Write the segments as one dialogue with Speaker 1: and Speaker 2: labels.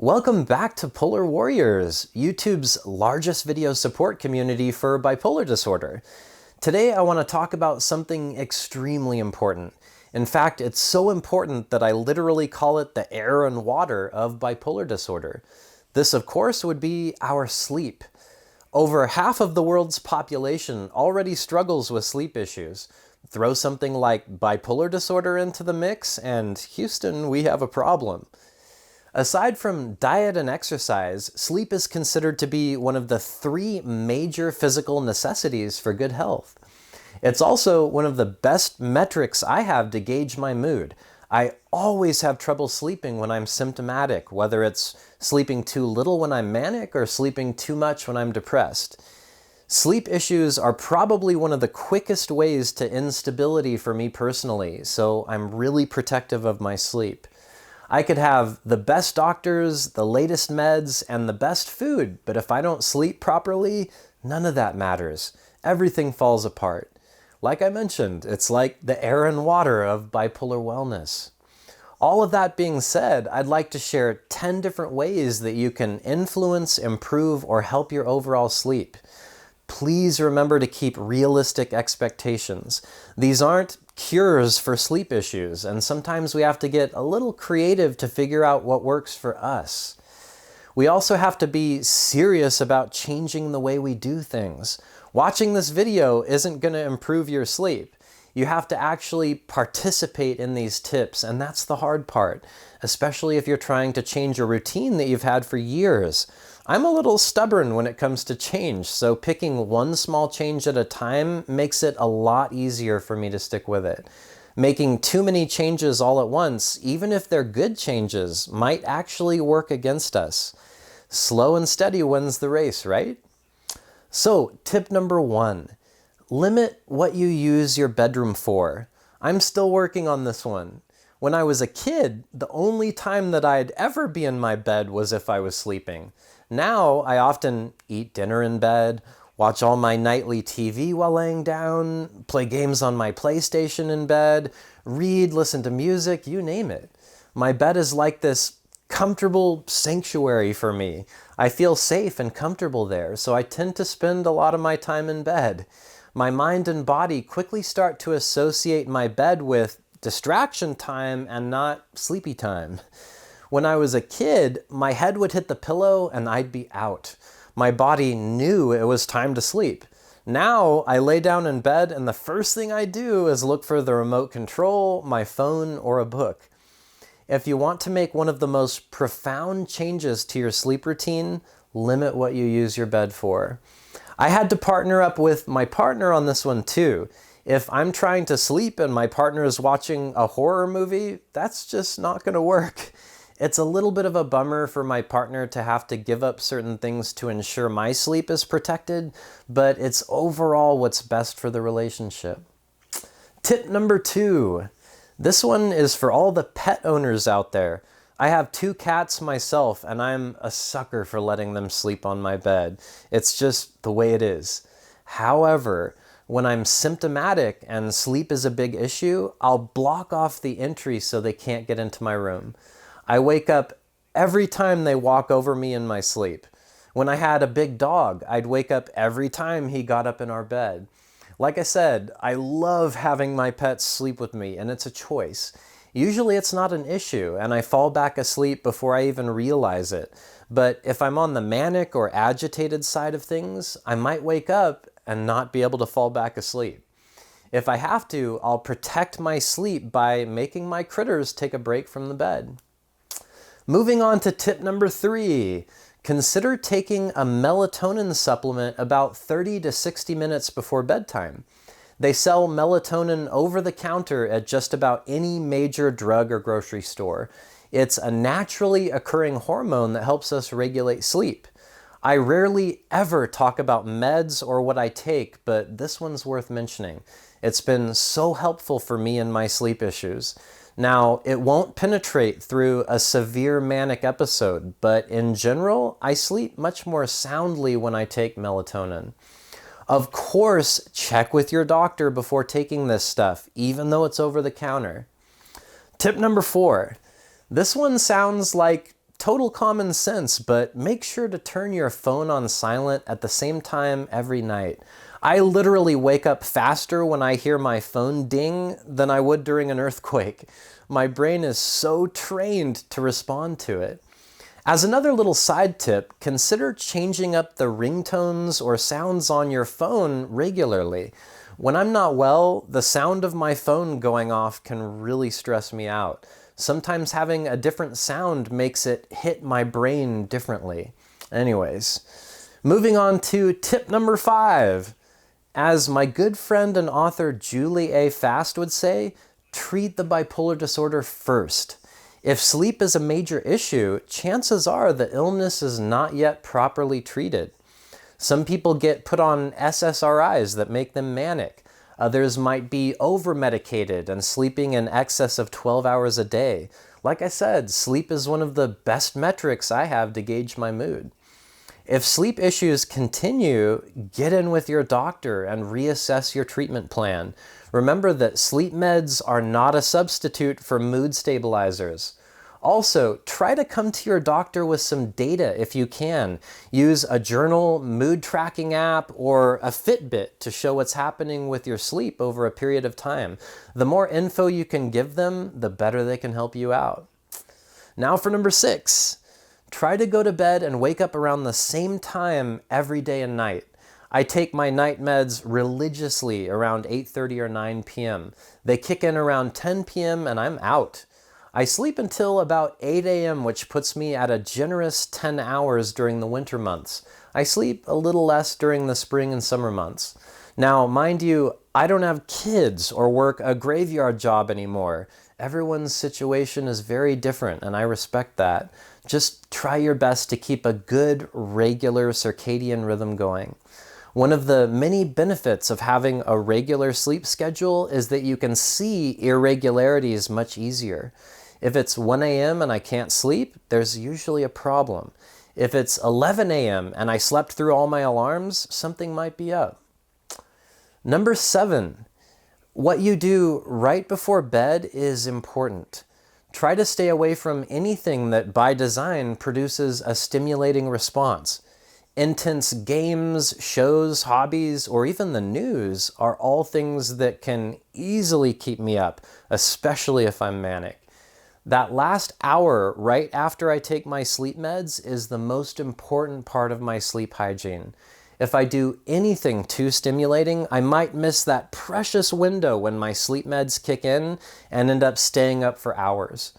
Speaker 1: Welcome back to Polar Warriors, YouTube's largest video support community for bipolar disorder. Today I want to talk about something extremely important. In fact, it's so important that I literally call it the air and water of bipolar disorder. This, of course, would be our sleep. Over half of the world's population already struggles with sleep issues. Throw something like bipolar disorder into the mix, and Houston, we have a problem. Aside from diet and exercise, sleep is considered to be one of the three major physical necessities for good health. It's also one of the best metrics I have to gauge my mood. I always have trouble sleeping when I'm symptomatic, whether it's sleeping too little when I'm manic or sleeping too much when I'm depressed. Sleep issues are probably one of the quickest ways to instability for me personally, so I'm really protective of my sleep. I could have the best doctors, the latest meds, and the best food, but if I don't sleep properly, none of that matters. Everything falls apart. Like I mentioned, it's like the air and water of bipolar wellness. All of that being said, I'd like to share 10 different ways that you can influence, improve, or help your overall sleep. Please remember to keep realistic expectations. These aren't cures for sleep issues, and sometimes we have to get a little creative to figure out what works for us. We also have to be serious about changing the way we do things. Watching this video isn't going to improve your sleep. You have to actually participate in these tips, and that's the hard part, especially if you're trying to change a routine that you've had for years. I'm a little stubborn when it comes to change, so picking one small change at a time makes it a lot easier for me to stick with it. Making too many changes all at once, even if they're good changes, might actually work against us. Slow and steady wins the race, right? So, tip number 1. Limit what you use your bedroom for. I'm still working on this one. When I was a kid, the only time that I'd ever be in my bed was if I was sleeping. Now, I often eat dinner in bed, watch all my nightly TV while laying down, play games on my PlayStation in bed, read, listen to music, you name it. My bed is like this comfortable sanctuary for me. I feel safe and comfortable there, so I tend to spend a lot of my time in bed. My mind and body quickly start to associate my bed with distraction time and not sleepy time. When I was a kid, my head would hit the pillow and I'd be out. My body knew it was time to sleep. Now I lay down in bed and the first thing I do is look for the remote control, my phone, or a book. If you want to make one of the most profound changes to your sleep routine, limit what you use your bed for. I had to partner up with my partner on this one too. If I'm trying to sleep and my partner is watching a horror movie, that's just not going to work. It's a little bit of a bummer for my partner to have to give up certain things to ensure my sleep is protected, but it's overall what's best for the relationship. Tip number 2. This one is for all the pet owners out there. I have 2 cats myself, and I'm a sucker for letting them sleep on my bed. It's just the way it is. However, when I'm symptomatic and sleep is a big issue, I'll block off the entry so they can't get into my room. I wake up every time they walk over me in my sleep. When I had a big dog, I'd wake up every time he got up in our bed. Like I said, I love having my pets sleep with me, and it's a choice. Usually it's not an issue, and I fall back asleep before I even realize it. But if I'm on the manic or agitated side of things, I might wake up and not be able to fall back asleep. If I have to, I'll protect my sleep by making my critters take a break from the bed. Moving on to tip number 3, consider taking a melatonin supplement about 30 to 60 minutes before bedtime. They sell melatonin over the counter at just about any major drug or grocery store. It's a naturally occurring hormone that helps us regulate sleep. I rarely ever talk about meds or what I take, but this one's worth mentioning. It's been so helpful for me in my sleep issues. Now, it won't penetrate through a severe manic episode, but in general, I sleep much more soundly when I take melatonin. Of course, check with your doctor before taking this stuff, even though it's over the counter. Tip number 4. This one sounds like Total common sense, but make sure to turn your phone on silent at the same time every night. I literally wake up faster when I hear my phone ding than I would during an earthquake. My brain is so trained to respond to it. As another little side tip, consider changing up the ringtones or sounds on your phone regularly. When I'm not well, the sound of my phone going off can really stress me out. Sometimes having a different sound makes it hit my brain differently. Anyways, moving on to tip number 5. As my good friend and author Julie A. Fast would say, treat the bipolar disorder first. If sleep is a major issue, chances are the illness is not yet properly treated. Some people get put on SSRIs that make them manic. Others might be over-medicated and sleeping in excess of 12 hours a day. Like I said, sleep is one of the best metrics I have to gauge my mood. If sleep issues continue, get in with your doctor and reassess your treatment plan. Remember that sleep meds are not a substitute for mood stabilizers. Also, try to come to your doctor with some data if you can. Use a journal, mood tracking app, or a Fitbit to show what's happening with your sleep over a period of time. The more info you can give them, the better they can help you out. Now for number 6. Try to go to bed and wake up around the same time every day and night. I take my night meds religiously around 8:30 or 9 p.m. They kick in around 10 p.m. and I'm out. I sleep until about 8 a.m., which puts me at a generous 10 hours during the winter months. I sleep a little less during the spring and summer months. Now, mind you, I don't have kids or work a graveyard job anymore. Everyone's situation is very different, and I respect that. Just try your best to keep a good, regular circadian rhythm going. One of the many benefits of having a regular sleep schedule is that you can see irregularities much easier. If it's 1 a.m. and I can't sleep, there's usually a problem. If it's 11 a.m. and I slept through all my alarms, something might be up. Number 7, what you do right before bed is important. Try to stay away from anything that by design produces a stimulating response. Intense games, shows, hobbies, or even the news are all things that can easily keep me up, especially if I'm manic. That last hour right after I take my sleep meds is the most important part of my sleep hygiene. If I do anything too stimulating, I might miss that precious window when my sleep meds kick in and end up staying up for hours.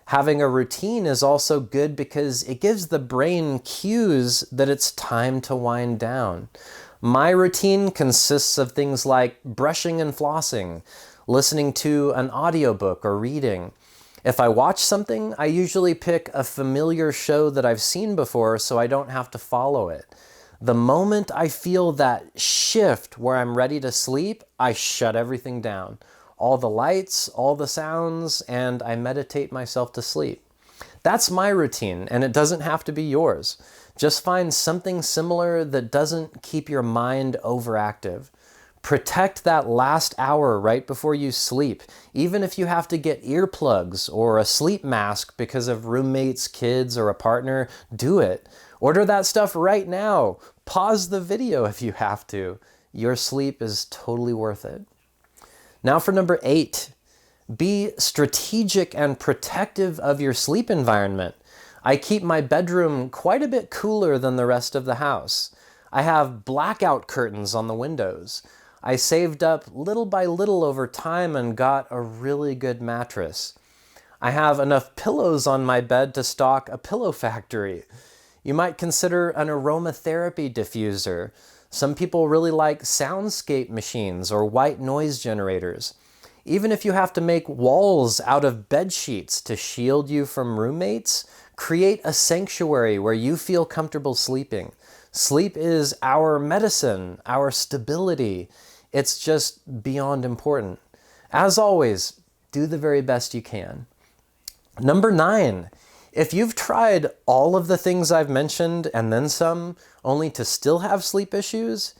Speaker 1: Having a routine is also good because it gives the brain cues that it's time to wind down. My routine consists of things like brushing and flossing, listening to an audiobook or reading. If I watch something, I usually pick a familiar show that I've seen before so I don't have to follow it. The moment I feel that shift where I'm ready to sleep, I shut everything down. All the lights, all the sounds, and I meditate myself to sleep. That's my routine, and it doesn't have to be yours. Just find something similar that doesn't keep your mind overactive. Protect that last hour right before you sleep, even if you have to get earplugs or a sleep mask because of roommates, kids, or a partner, do it. Order that stuff right now. Pause the video if you have to. Your sleep is totally worth it. Now for number 8, be strategic and protective of your sleep environment. I keep my bedroom quite a bit cooler than the rest of the house. I have blackout curtains on the windows. I saved up little by little over time and got a really good mattress. I have enough pillows on my bed to stock a pillow factory. You might consider an aromatherapy diffuser. Some people really like soundscape machines or white noise generators. Even if you have to make walls out of bed sheets to shield you from roommates, create a sanctuary where you feel comfortable sleeping. Sleep is our medicine, our stability. It's just beyond important. As always, do the very best you can. Number 9, if you've tried all of the things I've mentioned and then some, only to still have sleep issues,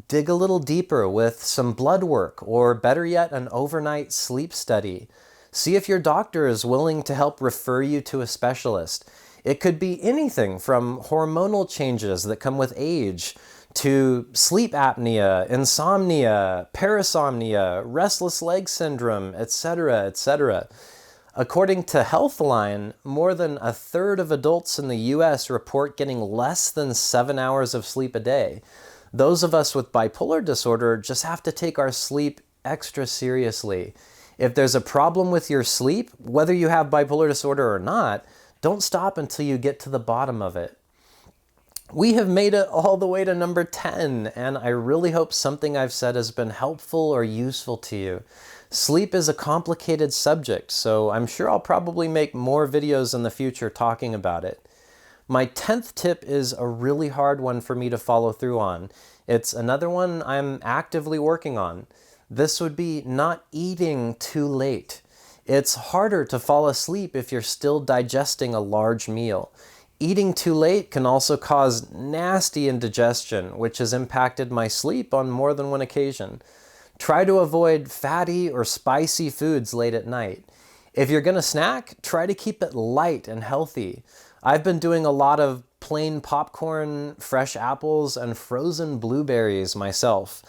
Speaker 1: dig a little deeper with some blood work, or better yet, an overnight sleep study. See if your doctor is willing to help refer you to a specialist. It could be anything from hormonal changes that come with age to sleep apnea, insomnia, parasomnia, restless leg syndrome, etc., etc. According to Healthline, more than a third of adults in the US report getting less than 7 hours of sleep a day. Those of us with bipolar disorder just have to take our sleep extra seriously. If there's a problem with your sleep, whether you have bipolar disorder or not, don't stop until you get to the bottom of it. We have made it all the way to number 10, and I really hope something I've said has been helpful or useful to you. Sleep is a complicated subject, so I'm sure I'll probably make more videos in the future talking about it. My 10th tip is a really hard one for me to follow through on. It's another one I'm actively working on. This would be not eating too late. It's harder to fall asleep if you're still digesting a large meal. Eating too late can also cause nasty indigestion, which has impacted my sleep on more than one occasion. Try to avoid fatty or spicy foods late at night. If you're going to snack, try to keep it light and healthy. I've been doing a lot of plain popcorn, fresh apples, and frozen blueberries myself.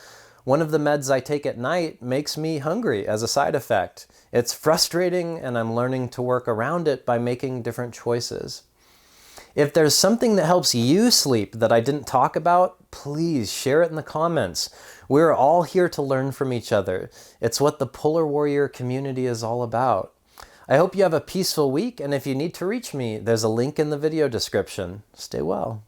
Speaker 1: One of the meds I take at night makes me hungry as a side effect. It's frustrating, and I'm learning to work around it by making different choices. If there's something that helps you sleep that I didn't talk about, please share it in the comments. We're all here to learn from each other. It's what the Polar Warrior community is all about. I hope you have a peaceful week, and if you need to reach me, there's a link in the video description. Stay well.